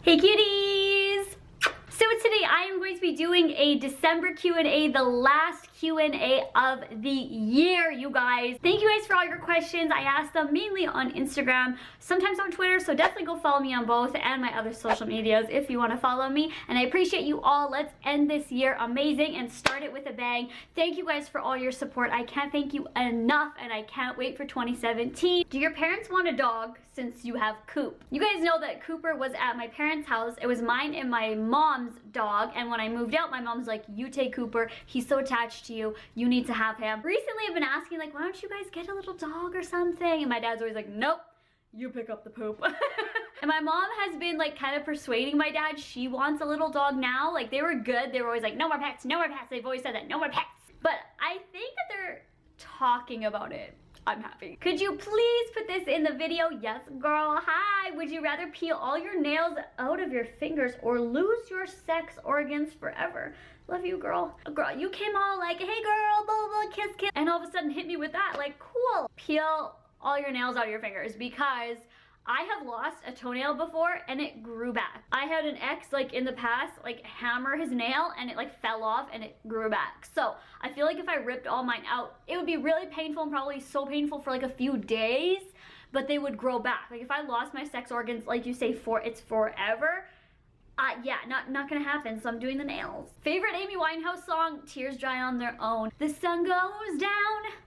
Hey cuties! So today I am going to be doing a December Q&A, the last Q&A of the year, you guys. Thank you guys for all your questions. I asked them mainly on Instagram, sometimes on Twitter, so definitely go follow me on both and my other social medias if you want to follow me. And I appreciate you all. Let's end this year amazing and start it with a bang. Thank you guys for all your support. I can't thank you enough, and I can't wait for 2017. Do your parents want a dog since you have Coop? You guys know that Cooper was at my parents' house. It was mine and my mom's dog, and when I moved out, my mom's like, you take Cooper. He's so attached to you. You need to have him. Recently, I've been asking, like, why don't you guys get a little dog or something? And my dad's always like, nope, you pick up the poop. And my mom has been like kind of persuading my dad. She wants a little dog now. Like, they were good. They were always like, no more pets, no more pets. They've always said that, no more pets. But I think that they're talking about it. I'm happy. Could you please put this in the video? Yes, girl. Hi. Would you rather peel all your nails out of your fingers or lose your sex organs forever? Love you, girl. Girl, you came all like, hey, girl, blah, blah, blah, kiss, kiss. And all of a sudden hit me with that. Like, cool. Peel all your nails out of your fingers, because I have lost a toenail before and it grew back. I had an ex like in the past like hammer his nail and it like fell off and it grew back. So I feel like if I ripped all mine out, it would be really painful and probably so painful for like a few days, but they would grow back. Like if I lost my sex organs, like you say, it's forever. Yeah, not gonna happen, so I'm doing the nails. Favorite Amy Winehouse song? Tears Dry on Their Own. The sun goes down.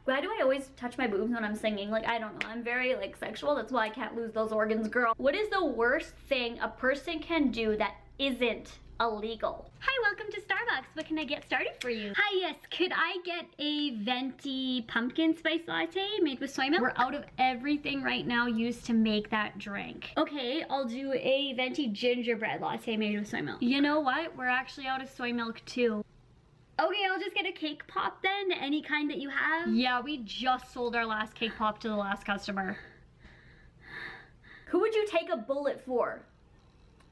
Why do I always touch my boobs when I'm singing? Like, I don't know, I'm very like sexual, that's why I can't lose those organs, girl. What is the worst thing a person can do that isn't illegal? Hi, welcome to Starbucks. What can I get started for you? Hi, yes, could I get a venti pumpkin spice latte made with soy milk? We're out of everything right now used to make that drink. Okay, I'll do a venti gingerbread latte made with soy milk. You know what? We're actually out of soy milk too. Okay, I'll just get a cake pop then, any kind that you have. Yeah, we just sold our last cake pop to the last customer. Who would you take a bullet for?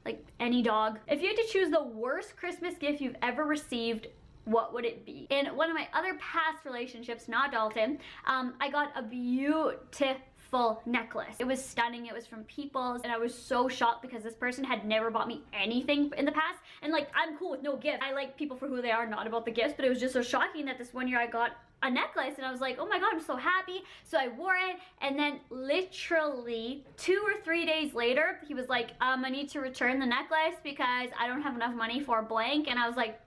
Like any dog. If you had to choose the worst Christmas gift you've ever received, what would it be? In one of my other past relationships, not Dalton, I got a beautiful necklace. It was stunning. It was from People's, and I was so shocked because this person had never bought me anything in the past. And like, I'm cool with no gift. I like people for who they are, not about the gifts, but it was just so shocking that this one year I got a necklace and I was like, oh my god, I'm so happy. So I wore it, and then literally 2 or 3 days later, he was like, I need to return the necklace because I don't have enough money for blank. And I was like,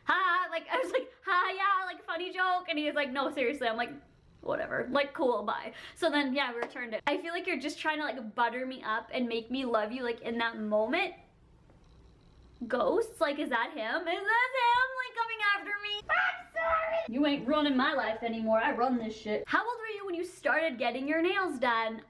ha, like, I was like, ha, yeah, like funny joke. And he was like, no, seriously. I'm like, whatever, like cool, bye. So then yeah, we returned it. I feel like you're just trying to like butter me up and make me love you like in that moment. Ghosts, like, is that him? Is that him like coming after me? I'm sorry. You ain't running my life anymore. I run this shit. How old were you when you started getting your nails done?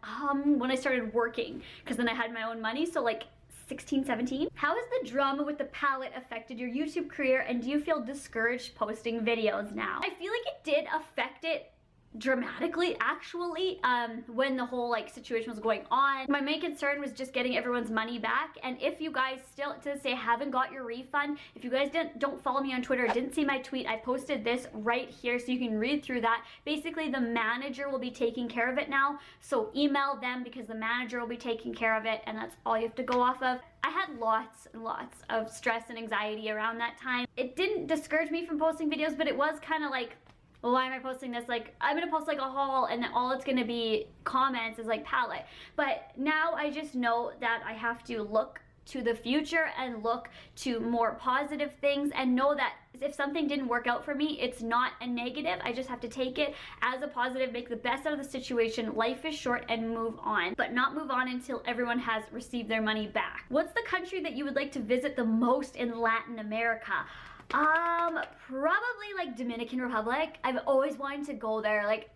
When I started working, because then I had my own money, so like 16, 17. How has the drama with the palette affected your YouTube career, and do you feel discouraged posting videos now? I feel like it did affect it dramatically, actually, when the whole like situation was going on. My main concern was just getting everyone's money back, and if you guys still to this day haven't got your refund, if you guys don't follow me on Twitter, didn't see my tweet, I posted this right here so you can read through that. Basically, the manager will be taking care of it now, so email them because the manager will be taking care of it, and that's all you have to go off of. I had lots and lots of stress and anxiety around that time. It didn't discourage me from posting videos, but it was kind of like, well, why am I posting this? Like, I'm gonna post like a haul and all it's gonna be comments is like palette. But now I just know that I have to look to the future and look to more positive things and know that if something didn't work out for me, it's not a negative. I just have to take it as a positive, make the best out of the situation. Life is short and move on, but not move on until everyone has received their money back. What's the country that you would like to visit the most in Latin America? Probably like Dominican Republic. I've always wanted to go there. Like,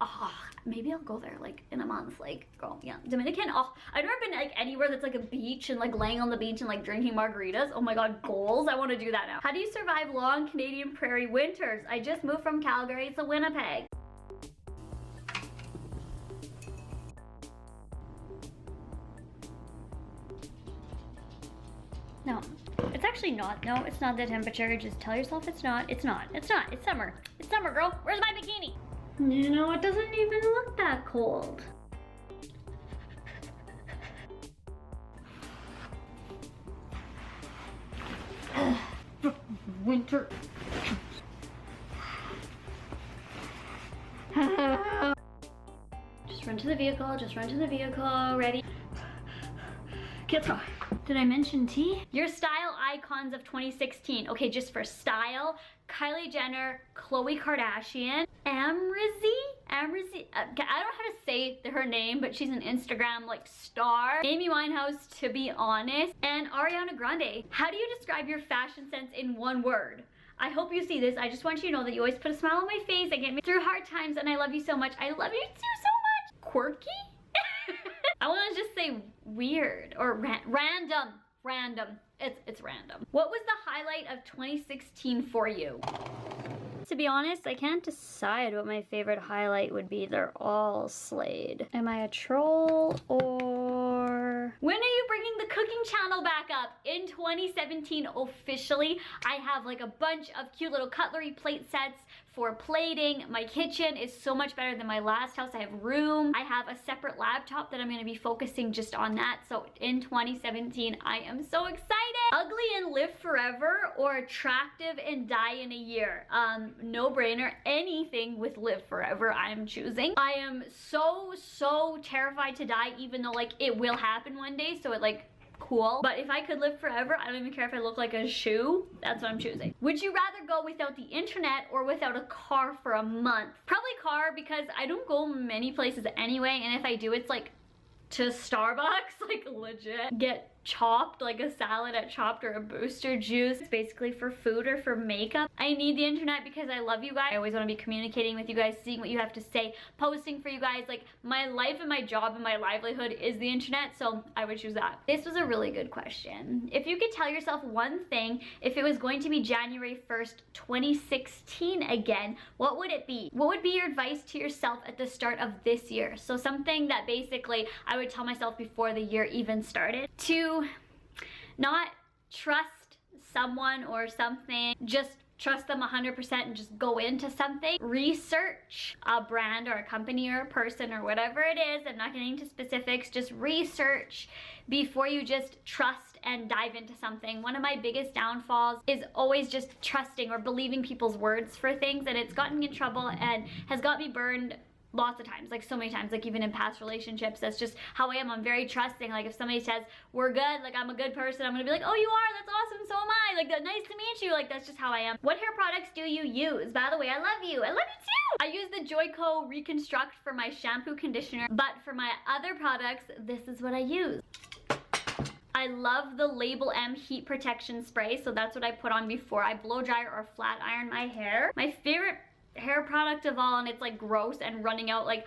maybe I'll go there like in a month. Like, girl, yeah, Dominican. Oh, I've never been like anywhere that's like a beach and like laying on the beach and like drinking margaritas. Oh my god, goals. I want to do that now. How do you survive long Canadian prairie winters? I just moved from Calgary to Winnipeg. No, it's actually not. No, it's not the temperature. Just tell yourself it's not. It's not. It's not. It's summer. It's summer, girl. Where's my bikini? You know, it doesn't even look that cold. winter. Just run to the vehicle, just run to the vehicle, ready? Get up. Did I mention tea? Your style icons of 2016. Okay, just for style, Kylie Jenner, Khloe Kardashian, Amrezy, I don't know how to say her name, but she's an Instagram like star. Amy Winehouse, to be honest, and Ariana Grande. How do you describe your fashion sense in one word? I hope you see this. I just want you to know that you always put a smile on my face. I get me through hard times and I love you so much. I love you too so much. Quirky? I want to just say weird or random. Random. It's random. What was the highlight of 2016 for you? To be honest, I can't decide what my favorite highlight would be. They're all slayed. Am I a troll or... When are you bringing the cooking channel back up? In 2017, officially, I have like a bunch of cute little cutlery plate sets for plating. My kitchen is so much better than my last house. I have room. I have a separate laptop that I'm gonna be focusing just on that. So in 2017, I am so excited. Ugly and live forever or attractive and die in a year? No brainer. Anything with live forever I'm choosing. I am so terrified to die, even though like it will happen one day, so it like cool. But if I could live forever, I don't even care if I look like a shoe. That's what I'm choosing. Would you rather go without the internet or without a car for a month? Probably car, because I don't go many places anyway, and if I do, it's like to Starbucks, like legit. Get chopped, like a salad at Chopped or a Booster Juice. It's basically for food or for makeup. I need the internet because I love you guys. I always want to be communicating with you guys, seeing what you have to say, posting for you guys. Like my life and my job and my livelihood is the internet, so I would choose that. This was a really good question. If you could tell yourself one thing, if it was going to be January 1st, 2016 again, what would it be? What would be your advice to yourself at the start of this year? So something that basically I would tell myself before the year even started. To not trust someone or something, just trust them 100% and just go into something. Research a brand or a company or a person or whatever it is. I'm not getting into specifics. Just research before you just trust and dive into something. One of my biggest downfalls is always just trusting or believing people's words for things, and it's gotten me in trouble and has got me burned lots of times, like so many times, like even in past relationships. That's just how I am. I'm very trusting. Like if somebody says we're good, like I'm a good person, I'm gonna be like, oh, you are, that's awesome, so am I, like nice to meet you. Like that's just how I am. What hair products do you use? By the way, I love you too. I use the Joico Reconstruct for my shampoo conditioner, but for my other products, this is what I use. I love the Label M heat protection spray, so that's what I put on before I blow dry or flat iron my hair. My favorite hair product of all, and it's like gross and running out, like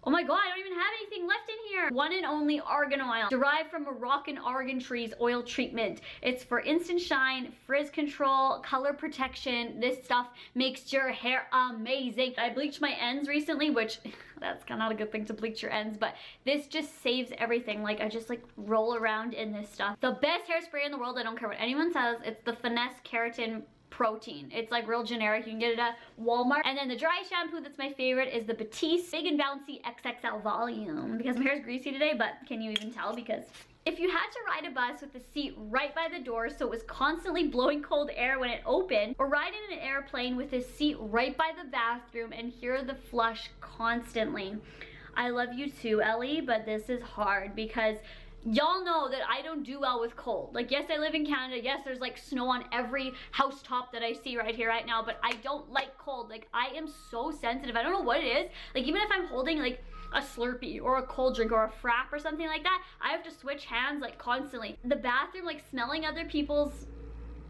oh my god, I don't even have anything left in here. One and only argan oil, derived from Moroccan argan trees, oil treatment. It's for instant shine, frizz control, color protection. This stuff makes your hair amazing. I bleached my ends recently, which that's kind of not a good thing to bleach your ends, but this just saves everything. Like I just like roll around in this stuff. The best hairspray in the world, I don't care what anyone says, it's the Finesse Keratin Protein. It's like real generic. You can get it at Walmart. And then the dry shampoo that's my favorite is the Batiste Big and Bouncy XXL Volume, because my hair is greasy today, but can you even tell? Because if you had to ride a bus with the seat right by the door so it was constantly blowing cold air when it opened, or ride in an airplane with a seat right by the bathroom and hear the flush constantly. I love you too, Ellie, but this is hard because y'all know that I don't do well with cold. Like, yes, I live in Canada. Yes, there's like snow on every housetop that I see right here right now, but I don't like cold. Like, I am so sensitive. I don't know what it is. Like, even if I'm holding like a Slurpee or a cold drink or a frap or something like that, I have to switch hands like constantly. The bathroom, like smelling other people's,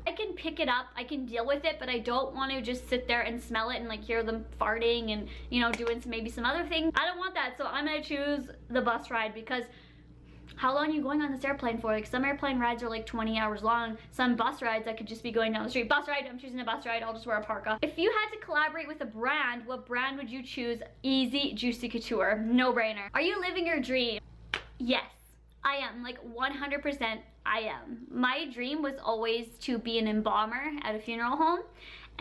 I can pick it up, I can deal with it, but I don't want to just sit there and smell it and like hear them farting and, you know, doing maybe some other thing. I don't want that, so I'm gonna choose the bus ride, because how long are you going on this airplane for? Like some airplane rides are like 20 hours long. Some bus rides I could just be going down the street. Bus ride, I'm choosing a bus ride. I'll just wear a parka. If you had to collaborate with a brand, what brand would you choose? Easy Juicy Couture. No brainer. Are you living your dream? Yes, I am. Like 100% I am. My dream was always to be an embalmer at a funeral home.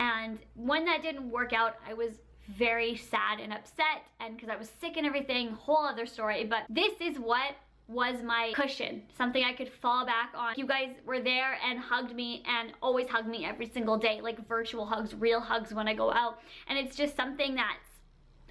And when that didn't work out, I was very sad and upset, and because I was sick and everything, whole other story. But this is what was my cushion, something I could fall back on. You guys were there and hugged me and always hug me every single day, like virtual hugs, real hugs when I go out. And it's just something that's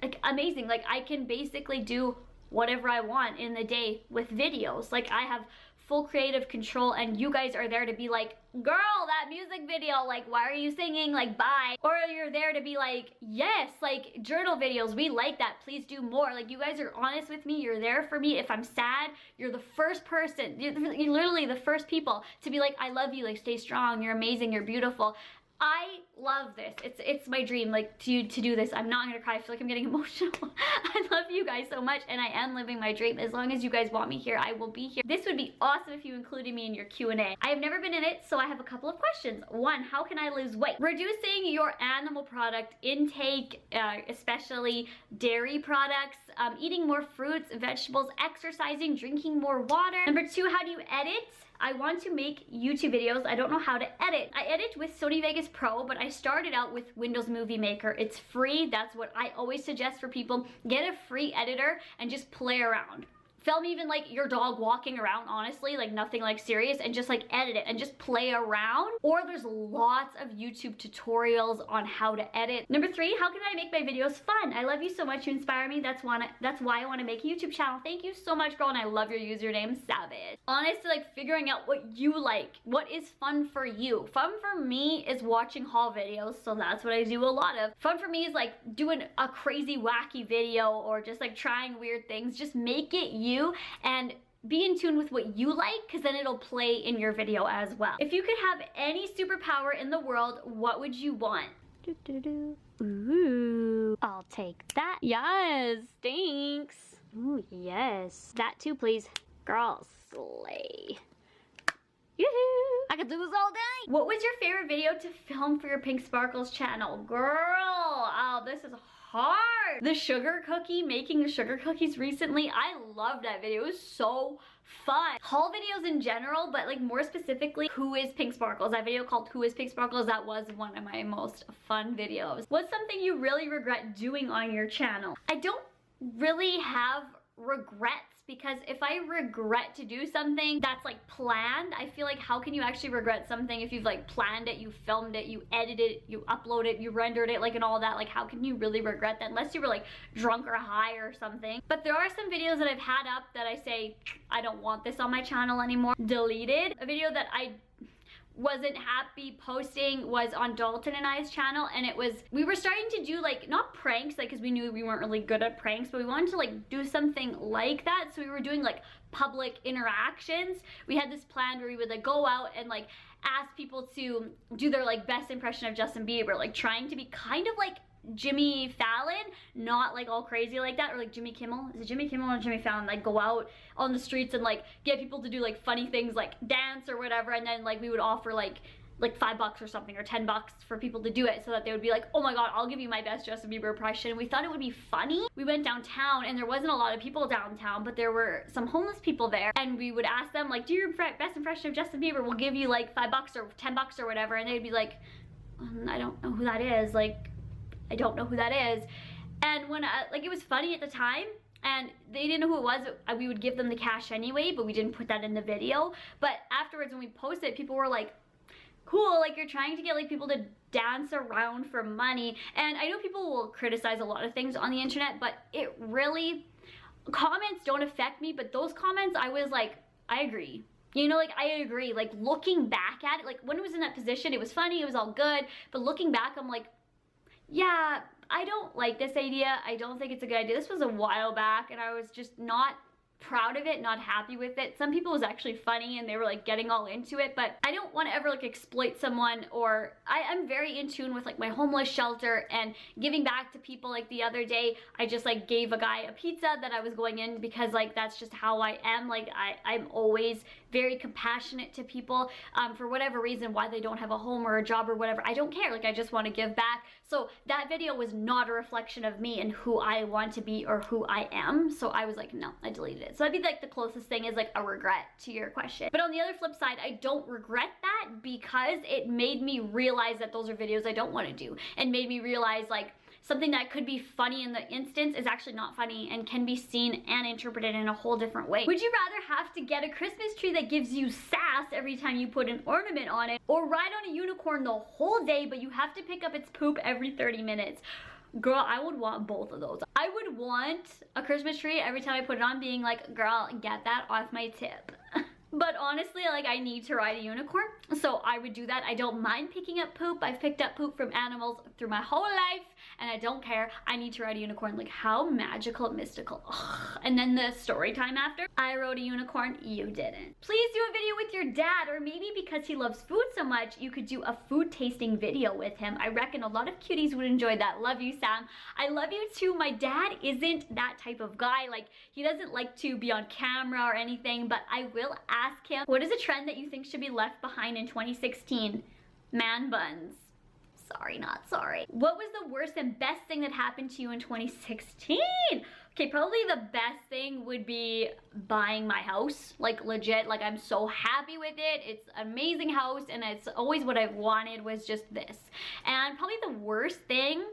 like amazing. Like I can basically do whatever I want in the day with videos. Like I have full creative control, and you guys are there to be like, girl, that music video, like why are you singing, like bye. Or you're there to be like, yes, like journal videos, we like that, please do more. Like you guys are honest with me, you're there for me. If I'm sad, you're the first person, you're literally the first people to be like, I love you, like stay strong, you're amazing, you're beautiful. I love this. It's my dream, like to do this. I'm not gonna cry. I feel like I'm getting emotional. I love you guys so much, and I am living my dream. As long as you guys want me here, I will be here. This would be awesome if you included me in your Q&A. I have never been in it, so I have a couple of questions. One, how can I lose weight? Reducing your animal product intake, especially dairy products, eating more fruits, vegetables, exercising, drinking more water. Number two, how do you edit? I want to make YouTube videos. I don't know how to edit. I edit with Sony Vegas Pro, but I started out with Windows Movie Maker. It's free. That's what I always suggest for people. Get a free editor and just play around. Film even like your dog walking around, honestly, like nothing like serious, and just like edit it and just play around. Or there's lots of YouTube tutorials on how to edit. Number three, how can I make my videos fun? I love you so much, you inspire me. That's why I want to make a YouTube channel. Thank you so much, girl, and I love your username, Savage. Honestly, like figuring out what you like, what is fun for you. Fun for me is watching haul videos, so that's what I do a lot of. Fun for me is like doing a crazy wacky video or just like trying weird things. Just make it you and be in tune with what you like, because then it'll play in your video as well. If you could have any superpower in the world, what would you want? Ooh, I'll take that. Yes, thanks. Ooh, yes. That too, please. Girl, slay. Yoo-hoo! I could do this all day. What was your favorite video to film for your PiinkSparkles channel? Girl, oh, this is hard. The sugar cookie, making the sugar cookies recently, I loved that video. It was so fun. Haul videos in general, but like more specifically, Who is PiinkSparkles? That video called Who is PiinkSparkles, that was one of my most fun videos. What's something you really regret doing on your channel? I don't really have regrets, because if I regret to do something that's like planned, I feel like how can you actually regret something if you've like planned it, you filmed it, you edited it, you uploaded it, you rendered it, like and all that. Like how can you really regret that unless you were like drunk or high or something? But there are some videos that I've had up that I say I don't want this on my channel anymore. Deleted. A video that I wasn't happy posting was on Dalton and I's channel, and it was, we were starting to do like, not pranks, like because we knew we weren't really good at pranks, but we wanted to like do something like that. So we were doing like public interactions. We had this plan where we would like go out and like ask people to do their like best impression of Justin Bieber, like trying to be kind of like Jimmy Fallon, not like all crazy like that, or like Jimmy Kimmel. Is it Jimmy Kimmel or Jimmy Fallon? Like go out on the streets and like get people to do like funny things, like dance or whatever, and then like we would offer like $5 or something, or $10 for people to do it, so that they would be like, oh my god, I'll give you my best Justin Bieber impression. And we thought it would be funny. We went downtown and there wasn't a lot of people downtown, but there were some homeless people there, and we would ask them like, do your best impression of Justin Bieber, we'll give you like $5 or $10 or whatever, and they'd be like, I don't know who that is, like I don't know who that is. And when like it was funny at the time, and they didn't know who it was, we would give them the cash anyway, but we didn't put that in the video. But afterwards when we posted it, people were like, cool, like you're trying to get like people to dance around for money. And I know people will criticize a lot of things on the internet, but it really, comments don't affect me, but those comments I was like, I agree. You know, like I agree. Like looking back at it, like when it was in that position, it was funny, it was all good, but looking back, I'm like, yeah, I don't like this idea. I don't think it's a good idea. This was a while back, and I was just not proud of it, not happy with it. Some people it was actually funny and they were like getting all into it, but I don't want to ever like exploit someone, or I'm very in tune with like my homeless shelter and giving back to people. Like the other day, I just like gave a guy a pizza that I was going in, because like that's just how I am. Like I'm always very compassionate to people for whatever reason, why they don't have a home or a job or whatever. I don't care. Like I just want to give back. So that video was not a reflection of me and who I want to be or who I am. So I was like, no, I deleted it. So that'd be like the closest thing is like a regret to your question. But on the other flip side, I don't regret that, because it made me realize that those are videos I don't want to do, and made me realize like something that could be funny in the instance is actually not funny and can be seen and interpreted in a whole different way. Would you rather have to get a Christmas tree that gives you sass every time you put an ornament on it, or ride on a unicorn the whole day but you have to pick up its poop every 30 minutes? Girl, I would want both of those. I would want a Christmas tree every time I put it on being like, girl, get that off my tip. But honestly, like, I need to ride a unicorn, so I would do that. I don't mind picking up poop. I've picked up poop from animals through my whole life, and I don't care. I need to ride a unicorn. Like, how magical and mystical. Ugh. And then the story time after. I rode a unicorn, you didn't. Please do a video with your dad, or maybe because he loves food so much, you could do a food tasting video with him. I reckon a lot of cuties would enjoy that. Love you, Sam. I love you too. My dad isn't that type of guy. Like, he doesn't like to be on camera or anything, but I will ask him, what is a trend that you think should be left behind in 2016? Man buns. Sorry, not sorry. What was the worst and best thing that happened to you in 2016? Okay, probably the best thing would be buying my house. Like, legit, like, I'm so happy with it. It's an amazing house, and it's always what I've wanted was just this. And probably the worst thing,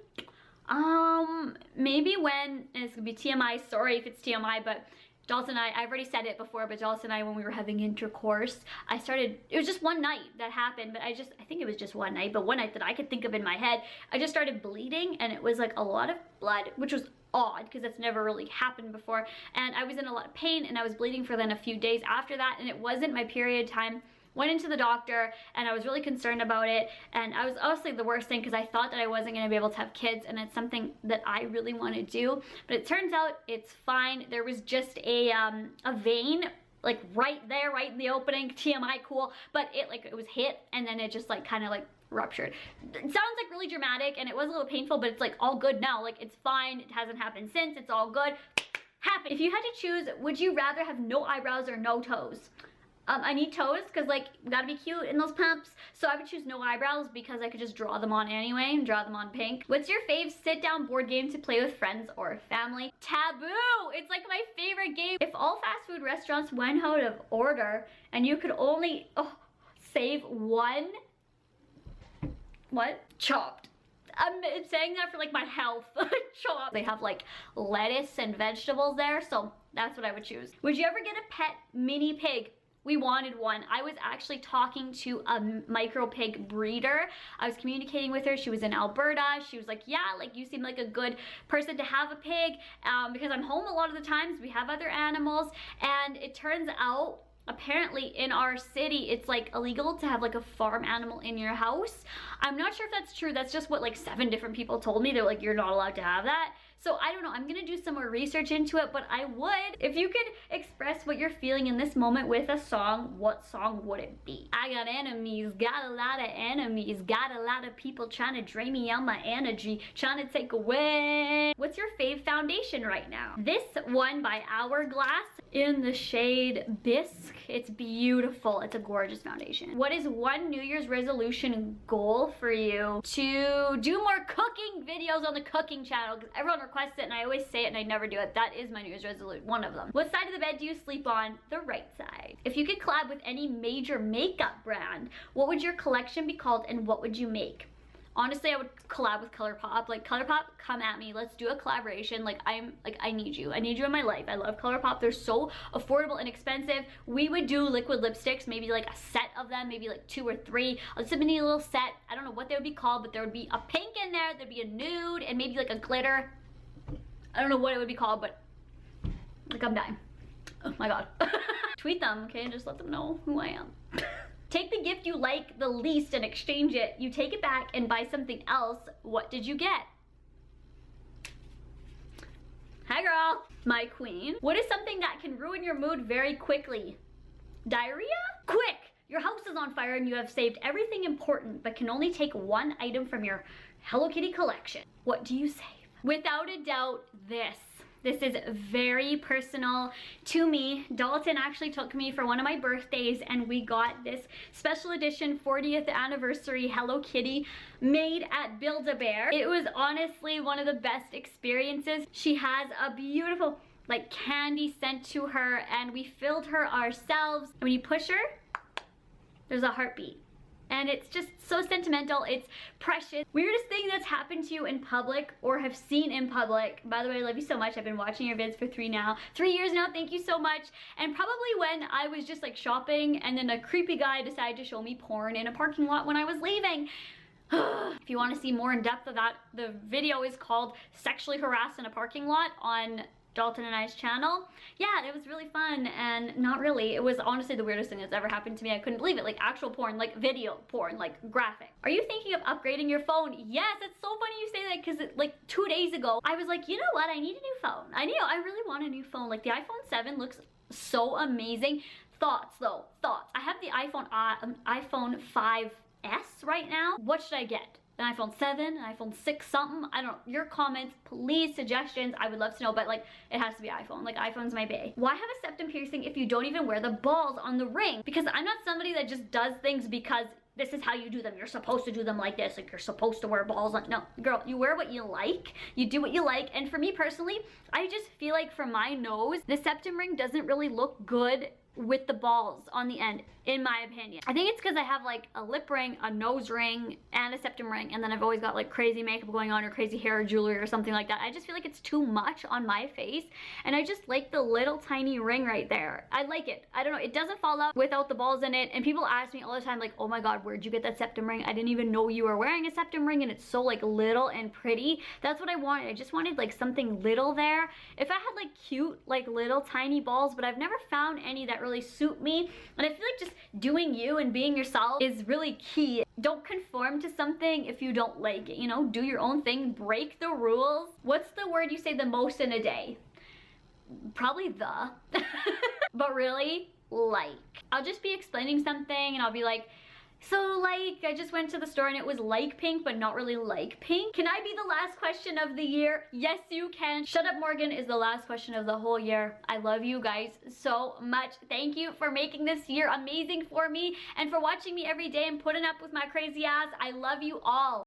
maybe when, and it's gonna be TMI, sorry if it's TMI, but Dalton and I've already said it before, but Dalton and I, when we were having intercourse, it was just one night that happened, but I think it was just one night, but one night that I could think of in my head, I just started bleeding, and it was like a lot of blood, which was odd, because that's never really happened before, and I was in a lot of pain, and I was bleeding for then a few days after that, and it wasn't my period time. Went into the doctor, and I was really concerned about it, and I was honestly the worst thing because I thought that I wasn't going to be able to have kids, and it's something that I really want to do, but it turns out it's fine. There was just a vein like right there, right in the opening, TMI, cool, but it was hit, and then it just like kind of like ruptured. It sounds like really dramatic, and it was a little painful, but it's like all good now. Like, it's fine. It hasn't happened since. It's all good. Happy. If you had to choose, would you rather have no eyebrows or no toes? I need toes because, like, we gotta be cute in those pumps. So I would choose no eyebrows because I could just draw them on anyway and draw them on pink. What's your fave sit-down board game to play with friends or family? Taboo! It's like my favorite game. If all fast food restaurants went out of order and you could only save one, what? Chopped. I'm saying that for like my health. Chopped. They have like lettuce and vegetables there, so that's what I would choose. Would you ever get a pet mini pig? We wanted one. I was actually talking to a micro pig breeder. I was communicating with her. She was in Alberta. She was like, yeah, like, you seem like a good person to have a pig, because I'm home a lot of the times. We have other animals, and it turns out apparently in our city it's like illegal to have like a farm animal in your house. I'm not sure if that's true. That's just what like 7 different people told me. They're like, you're not allowed to have that. So I don't know. I'm gonna do some more research into it, but I would. If you could express what you're feeling in this moment with a song, what song would it be? I got enemies, got a lot of enemies, got a lot of people trying to drain me on my energy, trying to take away. What's your fave foundation right now? This one by Hourglass in the shade Bisque. It's beautiful. It's a gorgeous foundation. What is one New Year's resolution goal for you? To do more cooking videos on the cooking channel, because everyone requests it and I always say it and I never do it. That is my New Year's resolution, one of them. What side of the bed do you sleep on? The right side. If you could collab with any major makeup brand, what would your collection be called and what would you make? Honestly, I would collab with ColourPop. Like, ColourPop, come at me. Let's do a collaboration. Like, I need you. I need you in my life. I love ColourPop. They're so affordable and expensive. We would do liquid lipsticks, maybe like a set of them, maybe like 2 or 3. I'll just need a little set. I don't know what they would be called, but there would be a pink in there, there'd be a nude, and maybe like a glitter. I don't know what it would be called, but like, I'm dying. Oh my God. Tweet them, okay? Just let them know who I am. Take the gift you like the least and exchange it. You take it back and buy something else. What did you get? Hi, girl. My queen. What is something that can ruin your mood very quickly? Diarrhea? Quick! Your house is on fire and you have saved everything important but can only take one item from your Hello Kitty collection. What do you save? Without a doubt, this. This is very personal to me. Dalton actually took me for one of my birthdays and we got this special edition 40th anniversary Hello Kitty made at Build-A-Bear. It was honestly one of the best experiences. She has a beautiful like candy sent to her and we filled her ourselves. And when you push her, there's a heartbeat. and it's just so sentimental. It's precious. Weirdest thing that's happened to you in public or have seen in public. By the way, I love you so much. I've been watching your vids for 3 years now. Thank you so much. And probably when I was just like shopping and then a creepy guy decided to show me porn in a parking lot when I was leaving. If you want to see more in depth of that, the video is called Sexually Harassed in a Parking Lot on Dalton and I's channel. Yeah, it was really fun, and not really. It was honestly the weirdest thing that's ever happened to me. I couldn't believe it. Like actual porn, like video porn, like graphic. Are you thinking of upgrading your phone? Yes, it's so funny you say that, because like 2 days ago, I was like, you know what? I need a new phone. I really want a new phone. Like the iPhone 7 looks so amazing. Thoughts though, thoughts. I have the iPhone 5S right now. What should I get? An iPhone 7, an iPhone 6 something? I don't know. Your comments, please, suggestions. I would love to know, but like it has to be iPhone. Like iPhone's my bae. Why have a septum piercing if you don't even wear the balls on the ring? Because I'm not somebody that just does things because this is how you do them. You're supposed to do them like this. Like you're supposed to wear balls on. No, girl, you wear what you like. You do what you like. And for me personally, I just feel like for my nose, the septum ring doesn't really look good with the balls on the end, in my opinion. I think it's because I have like a lip ring, a nose ring, and a septum ring, and then I've always got like crazy makeup going on or crazy hair or jewelry or something like that. I just feel like it's too much on my face, and I just like the little tiny ring right there. I like it. I don't know, it doesn't fall out without the balls in it, and people ask me all the time like, oh my god, where'd you get that septum ring? I didn't even know you were wearing a septum ring, and it's so like little and pretty. That's what I wanted. I just wanted like something little there. If I had like cute like little tiny balls, but I've never found any that really suit me, and I feel like just doing you and being yourself is really key. Don't conform to something if you don't like it, you know? Do your own thing, break the rules. What's the word you say the most in a day? Probably the. But really, like. I'll just be explaining something and I'll be like, so like, I just went to the store and it was like pink, but not really like pink. Can I be the last question of the year? Yes, you can. Shut Up Morgan is the last question of the whole year. I love you guys so much. Thank you for making this year amazing for me and for watching me every day and putting up with my crazy ass. I love you all.